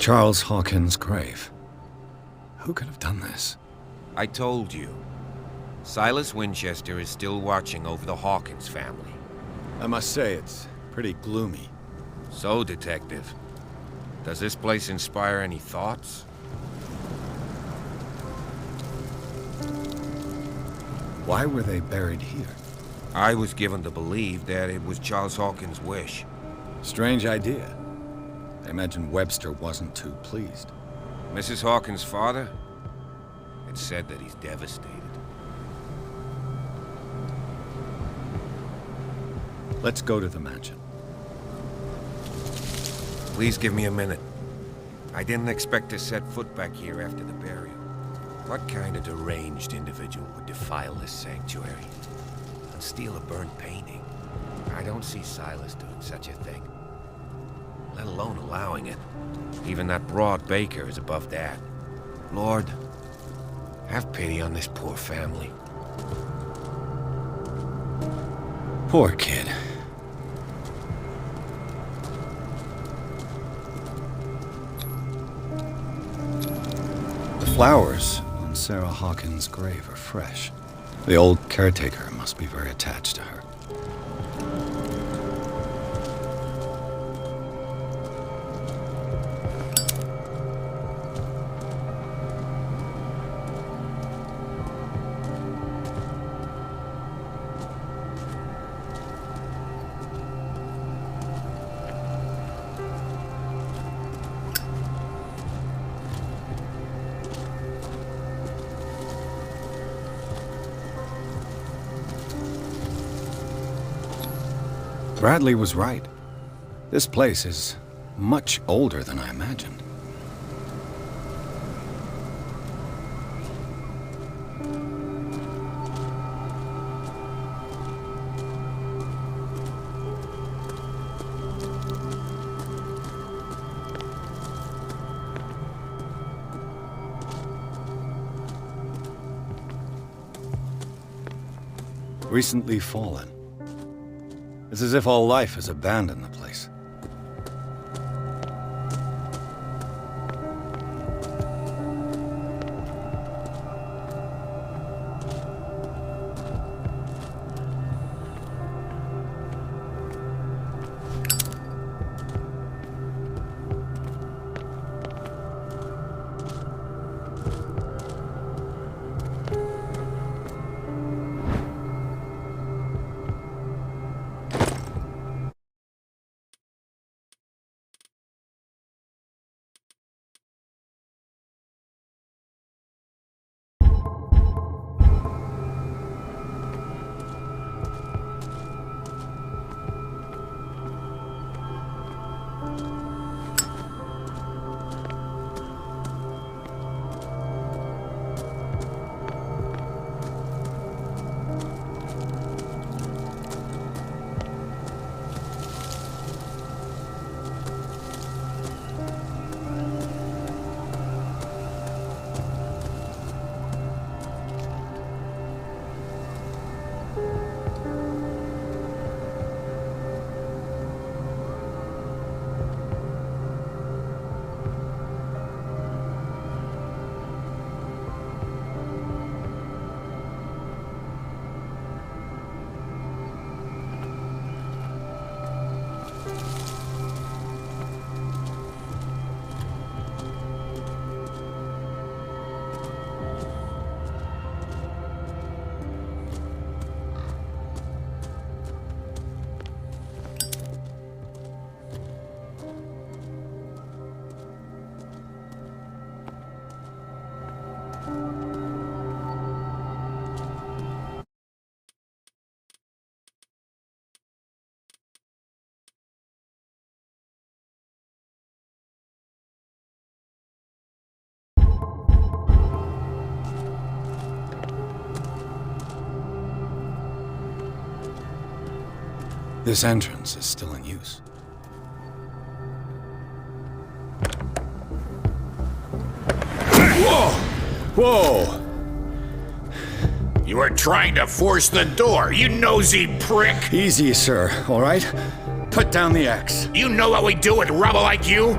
Charles Hawkins' grave. Who could have done this? I told you. Silas Winchester is still watching over the Hawkins family. I must say, it's pretty gloomy. So, Detective, does this place inspire any thoughts? Why were they buried here? I was given to believe that it was Charles Hawkins' wish. Strange idea. I imagine Webster wasn't too pleased. Mrs. Hawkins' father? It's said that he's devastated. Let's go to the mansion. Please give me a minute. I didn't expect to set foot back here after the burial. What kind of deranged individual would defile this sanctuary and steal a burnt painting? I don't see Silas doing such a thing, let alone allowing it. Even that broad baker is above that. Lord, have pity on this poor family. Poor kid. The flowers on Sarah Hawkins' grave are fresh. The old caretaker must be very attached to her. Bradley was right. This place is much older than I imagined. Recently fallen. It's as if all life has abandoned the place. This entrance is still in use. Whoa! Whoa! You were trying to force the door, you nosy prick! Easy, sir, all right? Put down the axe. You know what we do with rubble like you?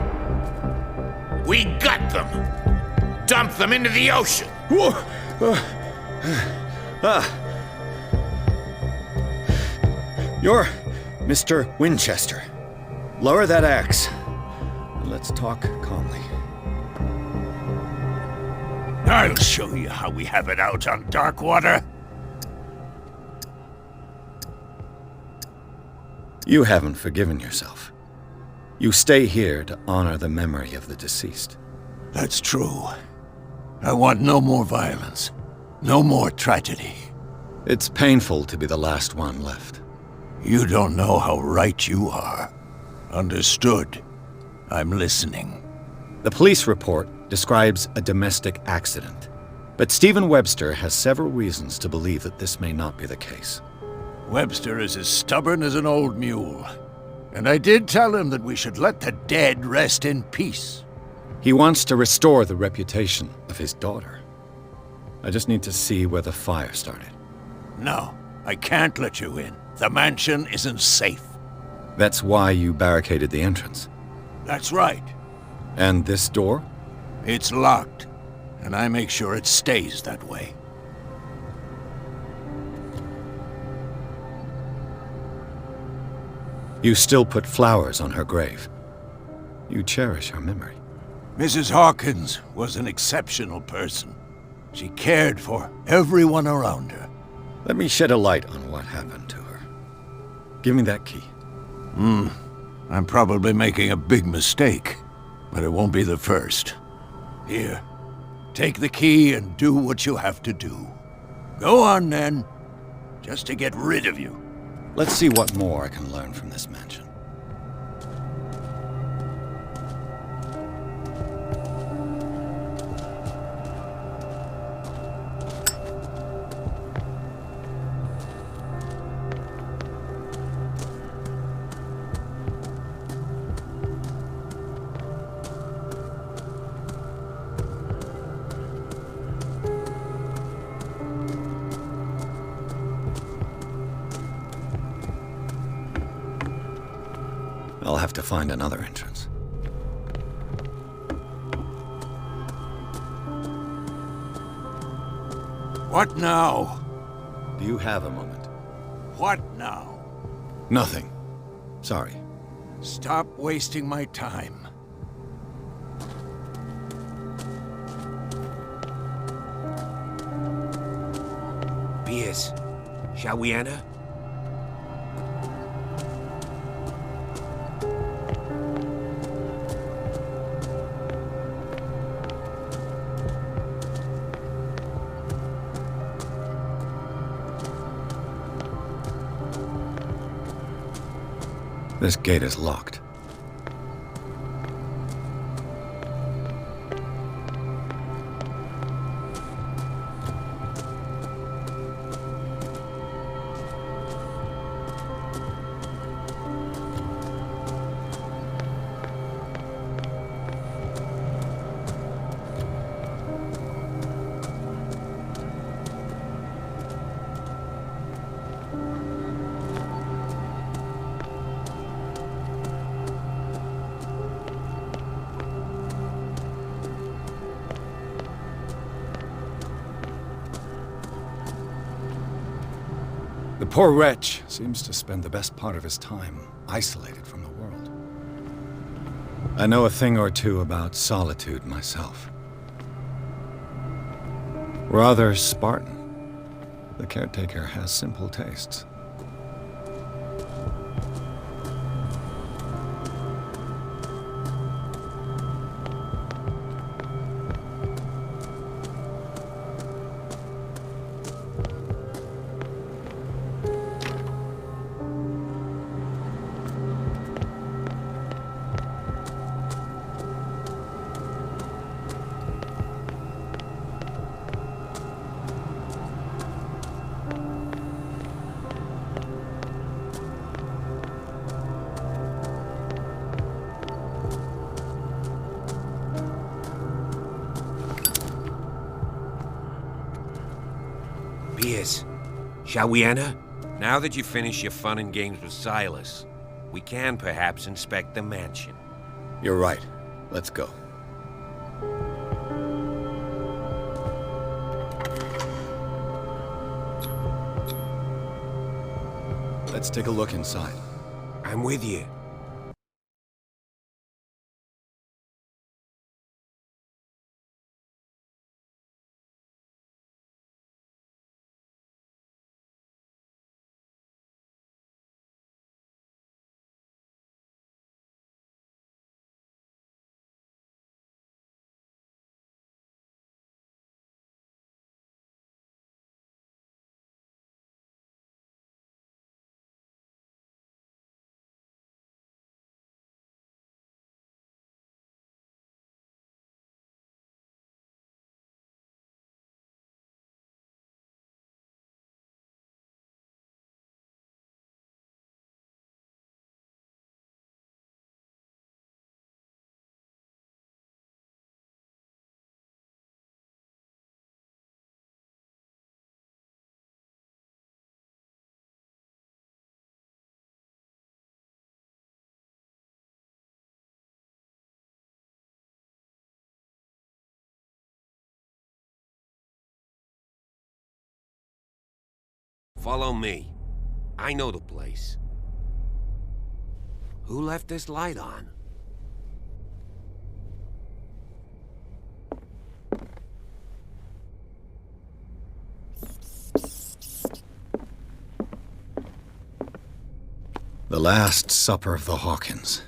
We gut them. Dump them into the ocean. You're Mr. Winchester. Lower that axe. Let's talk calmly. I'll show you how we have it out on Darkwater. You haven't forgiven yourself. You stay here to honor the memory of the deceased. That's true. I want no more violence. No more tragedy. It's painful to be the last one left. You don't know how right you are. Understood. I'm listening. The police report describes a domestic accident, but Stephen Webster has several reasons to believe that this may not be the case. Webster is as stubborn as an old mule. And I did tell him that we should let the dead rest in peace. He wants to restore the reputation of his daughter. I just need to see where the fire started. No, I can't let you in. The mansion isn't safe. That's why you barricaded the entrance. That's right. And this door? It's locked, and I make sure it stays that way. You still put flowers on her grave. You cherish her memory. Mrs. Hawkins was an exceptional person. She cared for everyone around her. Let me shed a light on what happened to her. Give me that key. I'm probably making a big mistake, but it won't be the first. Here, take the key and do what you have to do. Go on, then. Just to get rid of you. Let's see what more I can learn from this mansion. I'll have to find another entrance. What now? Do you have a moment? What now? Nothing. Sorry. Stop wasting my time. Pierce, shall we enter? This gate is locked. The poor wretch seems to spend the best part of his time isolated from the world. I know a thing or two about solitude myself. Rather Spartan, the caretaker has simple tastes. Pierce, shall we enter? Now that you finish your fun and games with Silas, we can perhaps inspect the mansion. You're right. Let's go. Let's take a look inside. I'm with you. Follow me. I know the place. Who left this light on? The Last Supper of the Hawkins.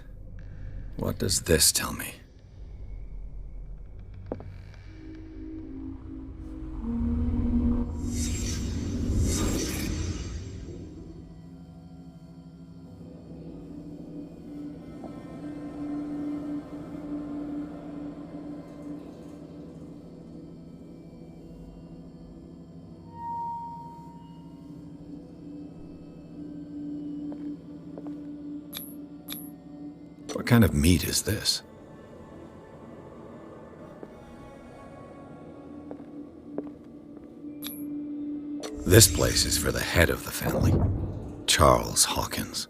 What does this tell me? What kind of meat is this? This place is for the head of the family, Charles Hawkins.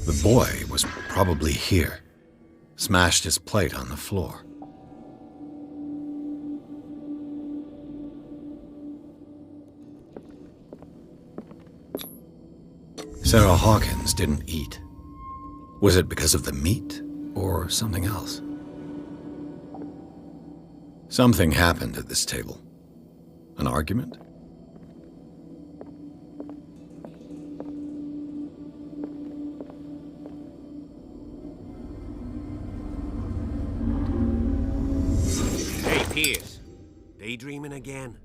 The boy was probably here, smashed his plate on the floor. Sarah Hawkins didn't eat. Was it because of the meat or something else? Something happened at this table. An argument? Hey, Pierce. Daydreaming again?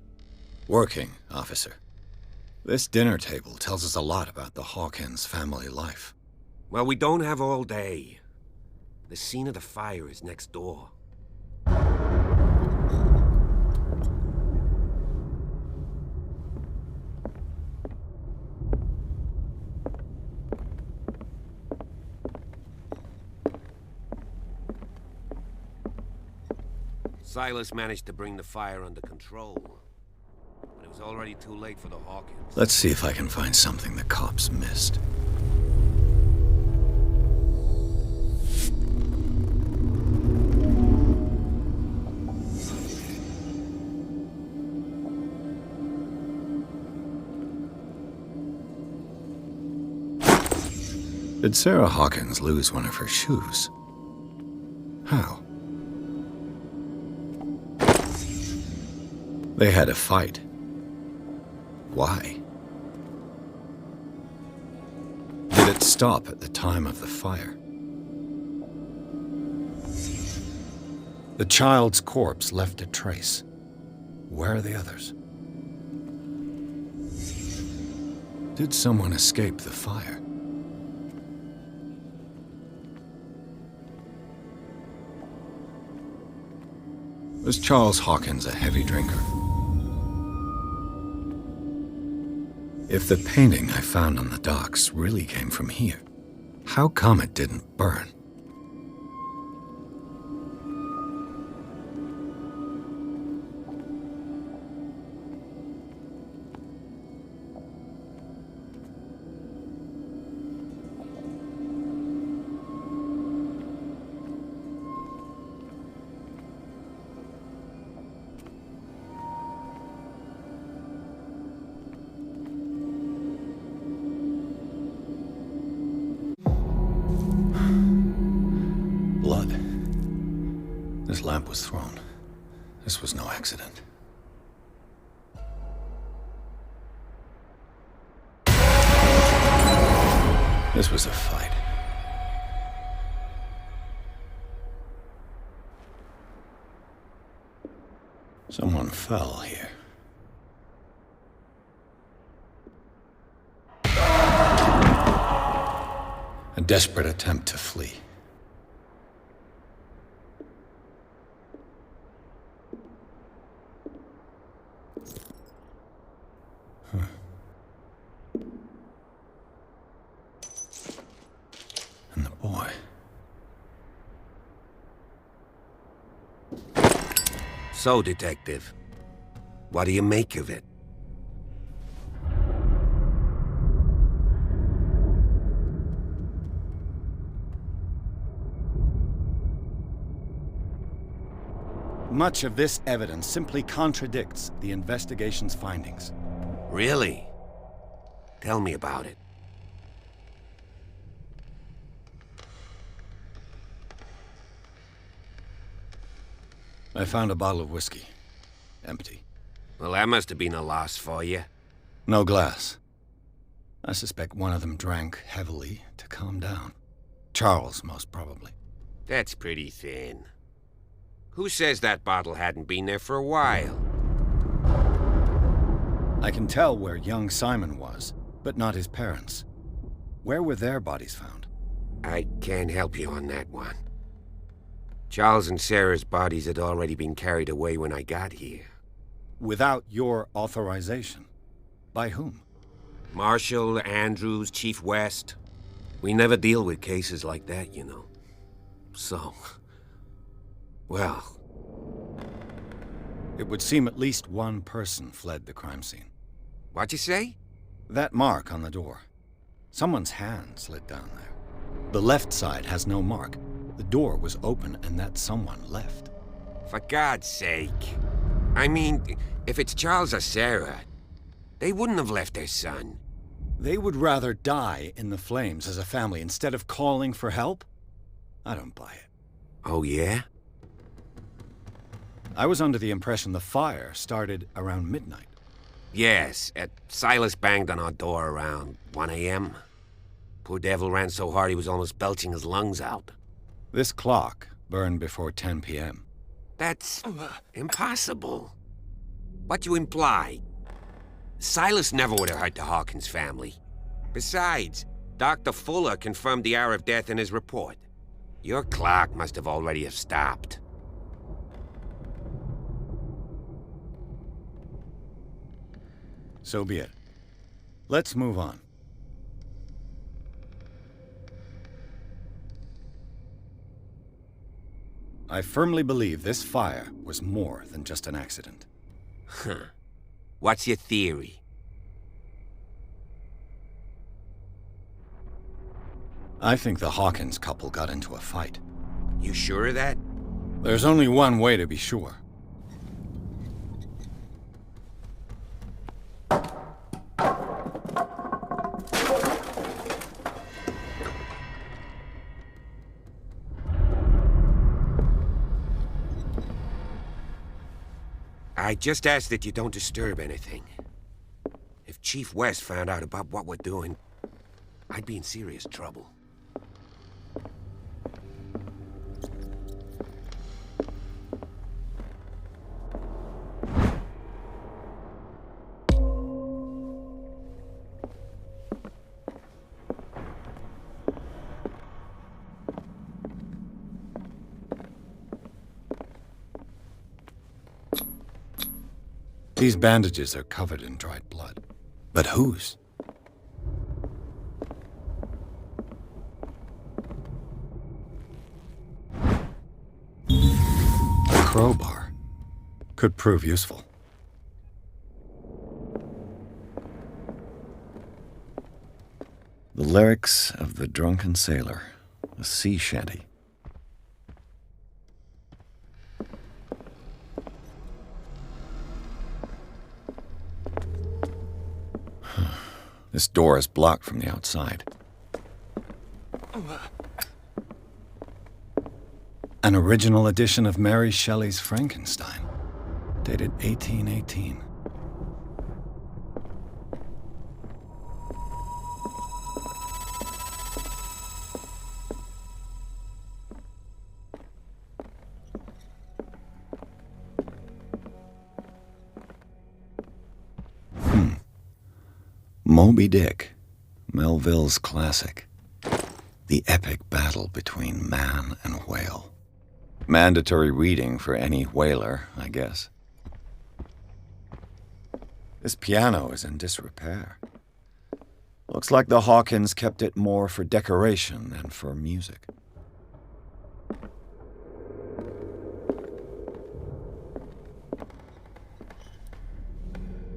Working, officer. This dinner table tells us a lot about the Hawkins family life. Well, we don't have all day. The scene of the fire is next door. Silas managed to bring the fire under control. But it was already too late for the Hawkins. Let's see if I can find something the cops missed. Did Sarah Hawkins lose one of her shoes? How? They had a fight. Why? Did it stop at the time of the fire? The child's corpse left a trace. Where are the others? Did someone escape the fire? Was Charles Hawkins a heavy drinker? If the painting I found on the docks really came from here, how come it didn't burn? This lamp was thrown. This was no accident. This was a fight. Someone fell here. A desperate attempt to flee. And the boy. So, Detective, what do you make of it? Much of this evidence simply contradicts the investigation's findings. Really? Tell me about it. I found a bottle of whiskey. Empty. Well, that must have been a loss for you. No glass. I suspect one of them drank heavily to calm down. Charles, most probably. That's pretty thin. Who says that bottle hadn't been there for a while? I can tell where young Simon was, but not his parents. Where were their bodies found? I can't help you on that one. Charles and Sarah's bodies had already been carried away when I got here. Without your authorization? By whom? Marshall, Andrews, Chief West. We never deal with cases like that, you know. So... well... It would seem at least one person fled the crime scene. What'd you say? That mark on the door. Someone's hand slid down there. The left side has no mark. The door was open and that someone left. For God's sake. I mean, if it's Charles or Sarah, they wouldn't have left their son. They would rather die in the flames as a family instead of calling for help? I don't buy it. Oh, yeah? I was under the impression the fire started around midnight. Yes, Silas banged on our door around 1 a.m. Poor devil ran so hard he was almost belching his lungs out. This clock burned before 10 p.m. That's impossible. What you imply? Silas never would have hurt the Hawkins family. Besides, Dr. Fuller confirmed the hour of death in his report. Your clock must have already have stopped. So be it. Let's move on. I firmly believe this fire was more than just an accident. Huh. What's your theory? I think the Hawkins couple got into a fight. You sure of that? There's only one way to be sure. I just ask that you don't disturb anything. If Chief West found out about what we're doing, I'd be in serious trouble. These bandages are covered in dried blood. But whose? A crowbar. Could prove useful. The lyrics of the drunken sailor. A sea shanty. This door is blocked from the outside. An original edition of Mary Shelley's Frankenstein, dated 1818. Moby Dick, Melville's classic. The epic battle between man and whale. Mandatory reading for any whaler, I guess. This piano is in disrepair. Looks like the Hawkins kept it more for decoration than for music.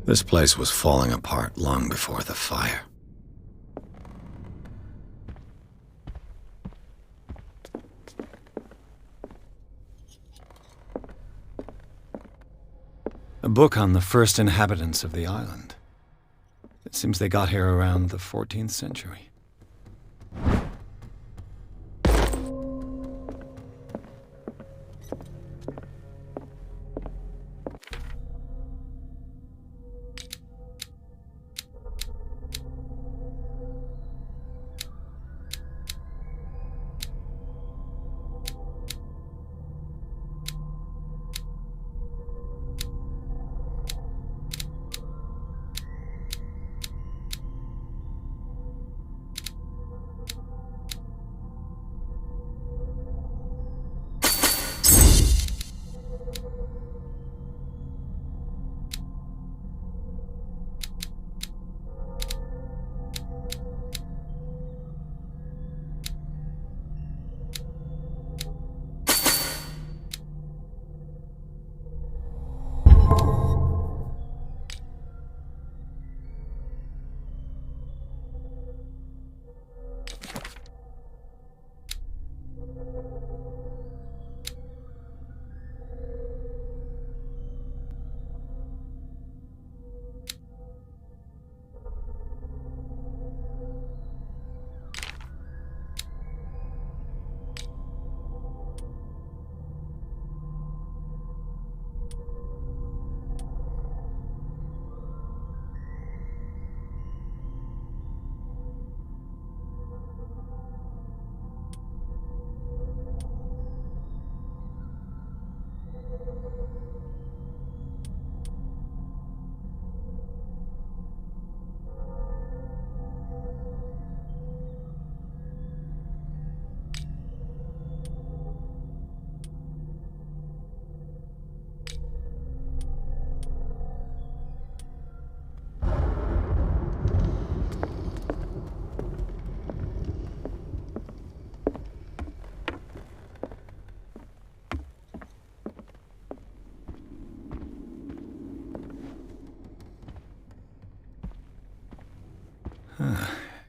This place was falling apart long before the fire. A book on the first inhabitants of the island. It seems they got here around the 14th century.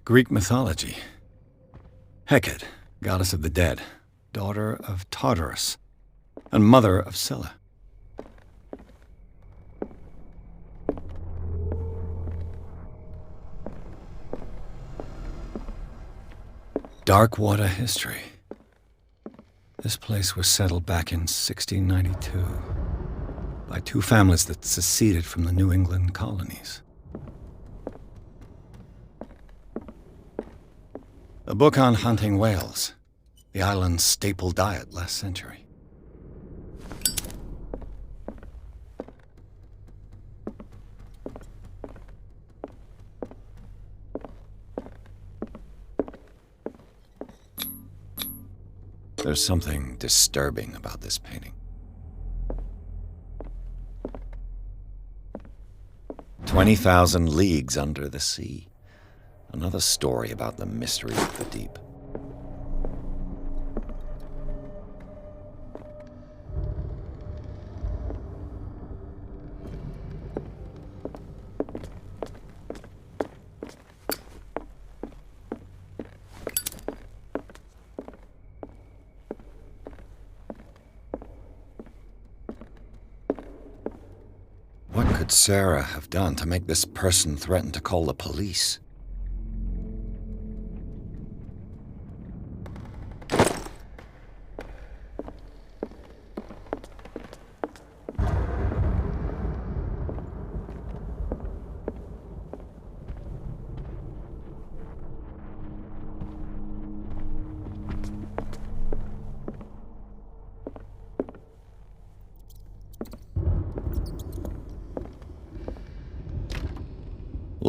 Greek mythology. Hecate, goddess of the dead, daughter of Tartarus, and mother of Scylla. Darkwater history. This place was settled back in 1692 by two families that seceded from the New England colonies. A book on hunting whales, the island's staple diet last century. There's something disturbing about this painting. 20,000 leagues under the sea. Another story about the mystery of the deep. What could Sarah have done to make this person threaten to call the police?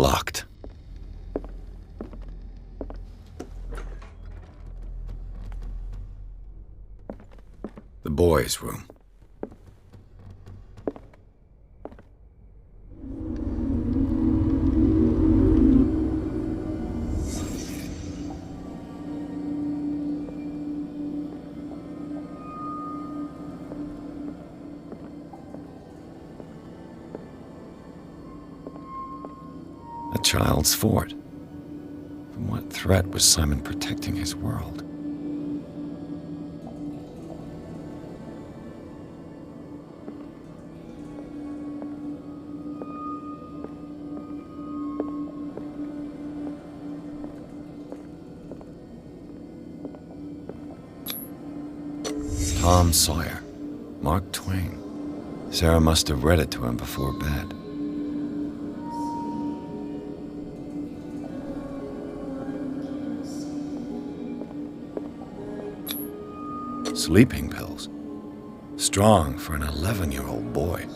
Locked. The boys' room. A child's fort. From what threat was Simon protecting his world? Tom Sawyer, Mark Twain. Sarah must have read it to him before bed. Sleeping pills. Strong for an 11-year-old boy.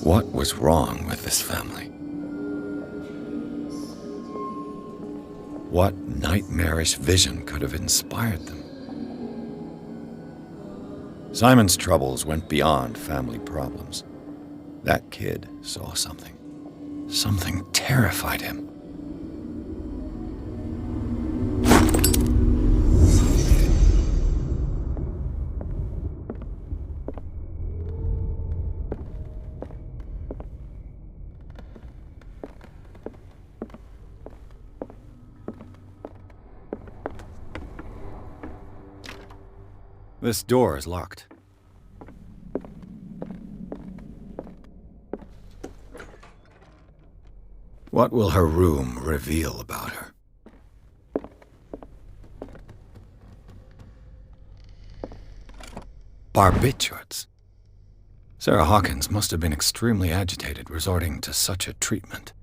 What was wrong with this family? What nightmarish vision could have inspired them? Simon's troubles went beyond family problems. That kid saw something. Something terrified him. This door is locked. What will her room reveal about her? Barbiturates. Sarah Hawkins must have been extremely agitated resorting to such a treatment.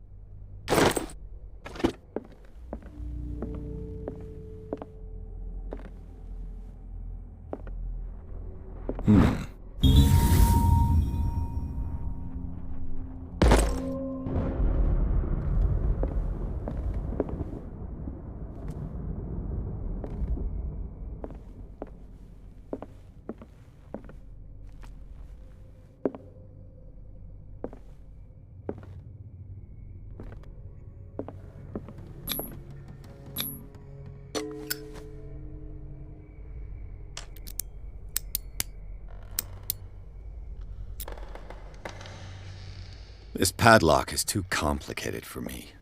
This padlock is too complicated for me.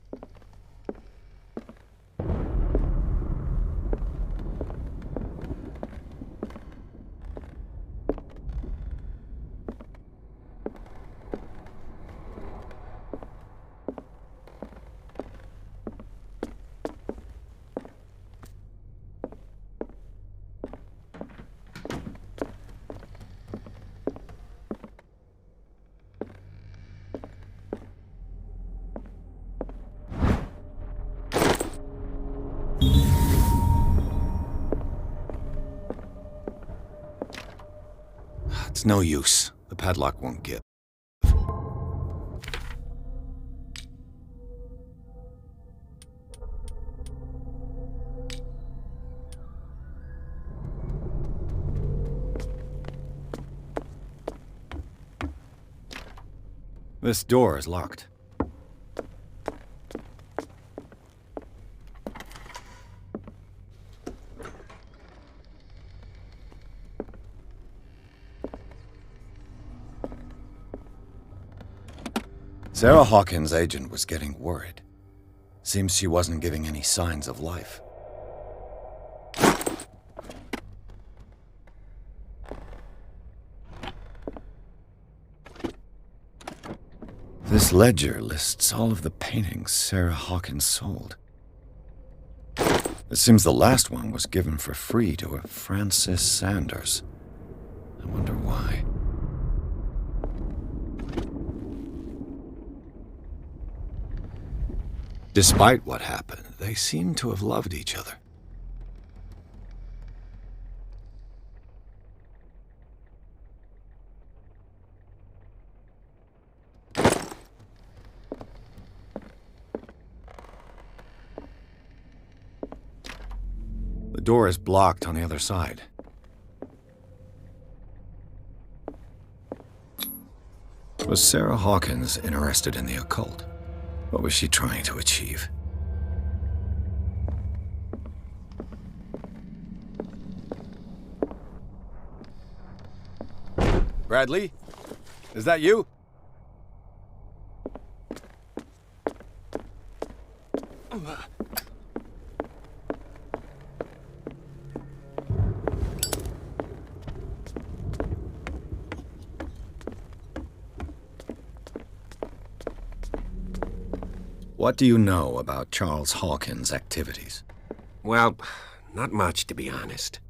It's no use. The padlock won't give. This door is locked. Sarah Hawkins' agent was getting worried. Seems she wasn't giving any signs of life. This ledger lists all of the paintings Sarah Hawkins sold. It seems the last one was given for free to a Francis Sanders. I wonder why. Despite what happened, they seem to have loved each other. door is blocked on the other side. Was Sarah Hawkins interested in the occult? What was she trying to achieve? Bradley? Is that you? What do you know about Charles Hawkins' activities? Well, not much, to be honest.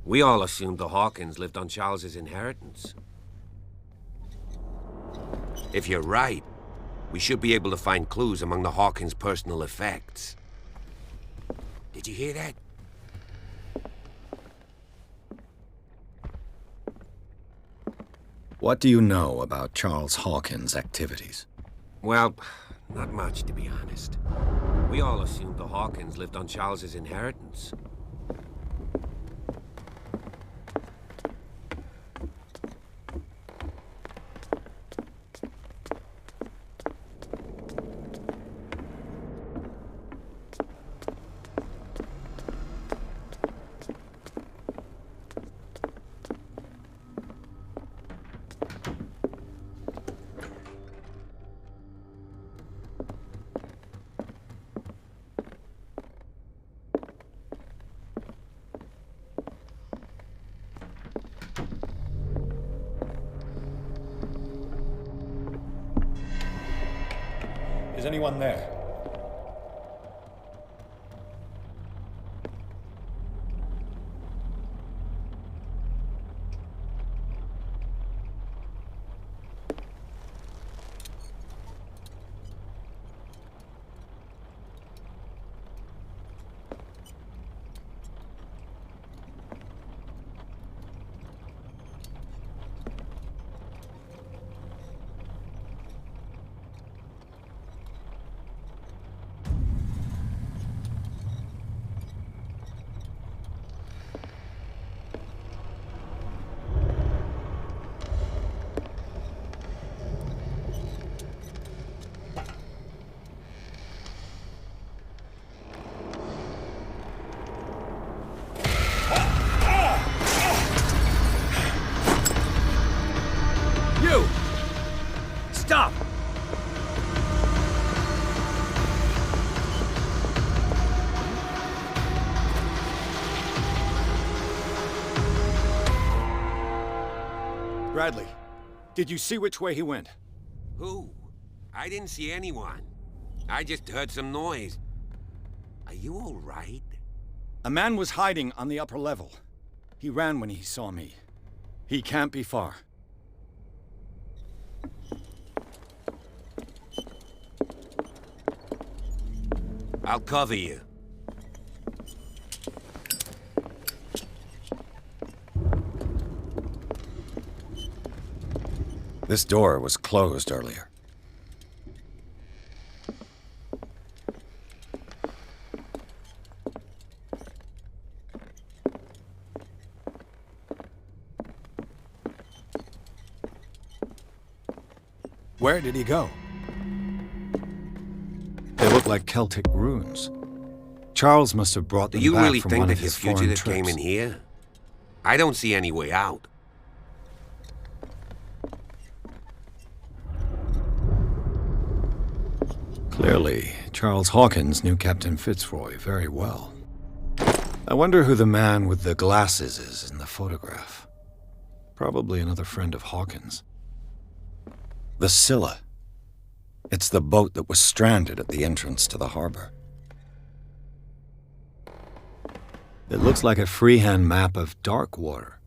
We all assumed the Hawkins lived on Charles's inheritance. If you're right, we should be able to find clues among the Hawkins' personal effects. Did you hear that? What do you know about Charles Hawkins' activities? Well, not much, to be honest. We all assumed the Hawkins lived on Charles's inheritance. Is anyone there? Stop! Bradley, did you see which way he went? Who? I didn't see anyone. I just heard some noise. Are you all right? A man was hiding on the upper level. He ran when he saw me. He can't be far. I'll cover you. This door was closed earlier. Where did he go? They look like Celtic runes. Charles must have brought them Do you back really from think one that of his the foreign fugitive trips. came in here? I don't see any way out. Clearly, Charles Hawkins knew Captain Fitzroy very well. I wonder who the man with the glasses is in the photograph. Probably another friend of Hawkins. The Scylla. It's the boat that was stranded at the entrance to the harbor. It looks like a freehand map of dark water.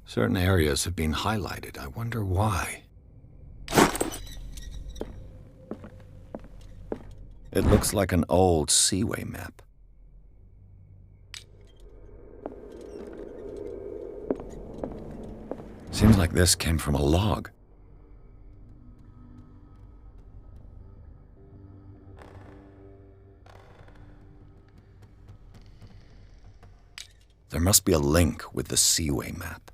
Certain areas have been highlighted. I wonder why. It looks like an old seaway map. Seems like this came from a log. There must be a link with the Seaway map.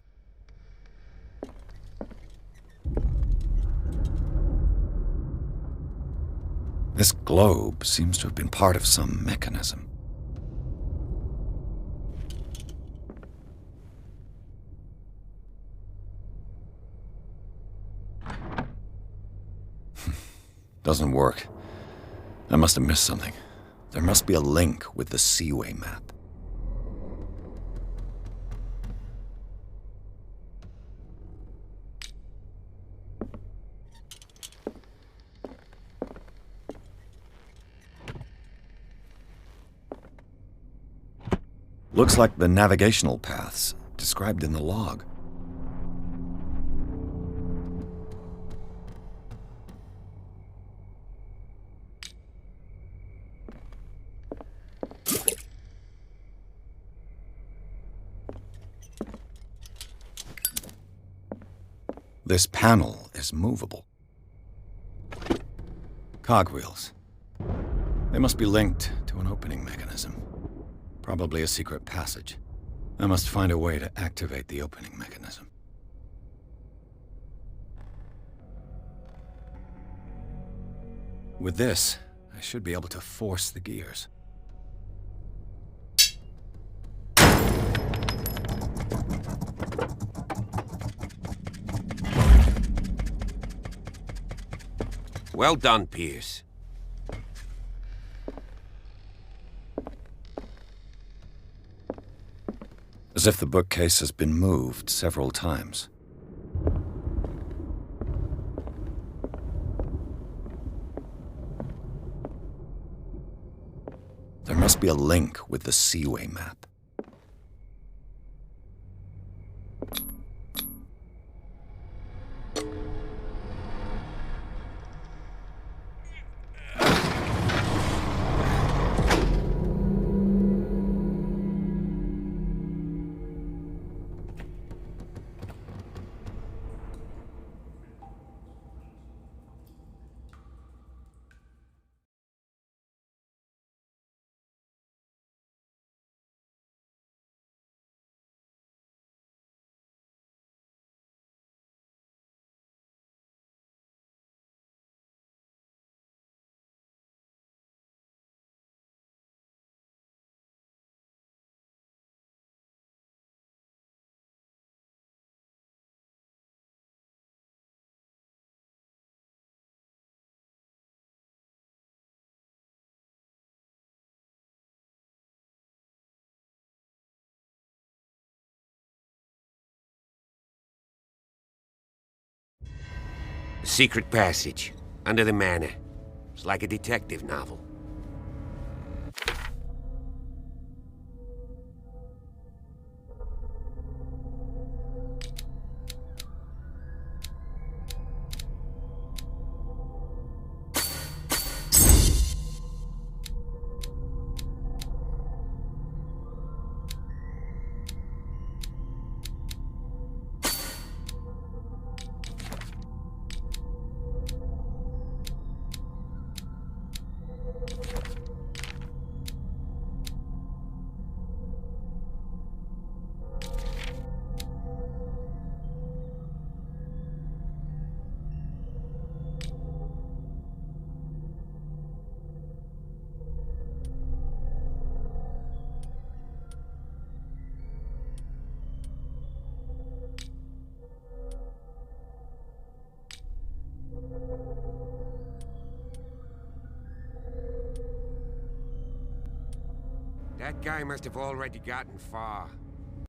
This globe seems to have been part of some mechanism. Doesn't work. I must have missed something. There must be a link with the Seaway map. Looks like the navigational paths described in the log. This panel is movable. Cogwheels. They must be linked to an opening mechanism. Probably a secret passage. I must find a way to activate the opening mechanism. With this, I should be able to force the gears. Well done, Pierce. As if the bookcase has been moved several times. There must be a link with the Seaway map. A secret passage, under the manor. It's like a detective novel. That guy must have already gotten far.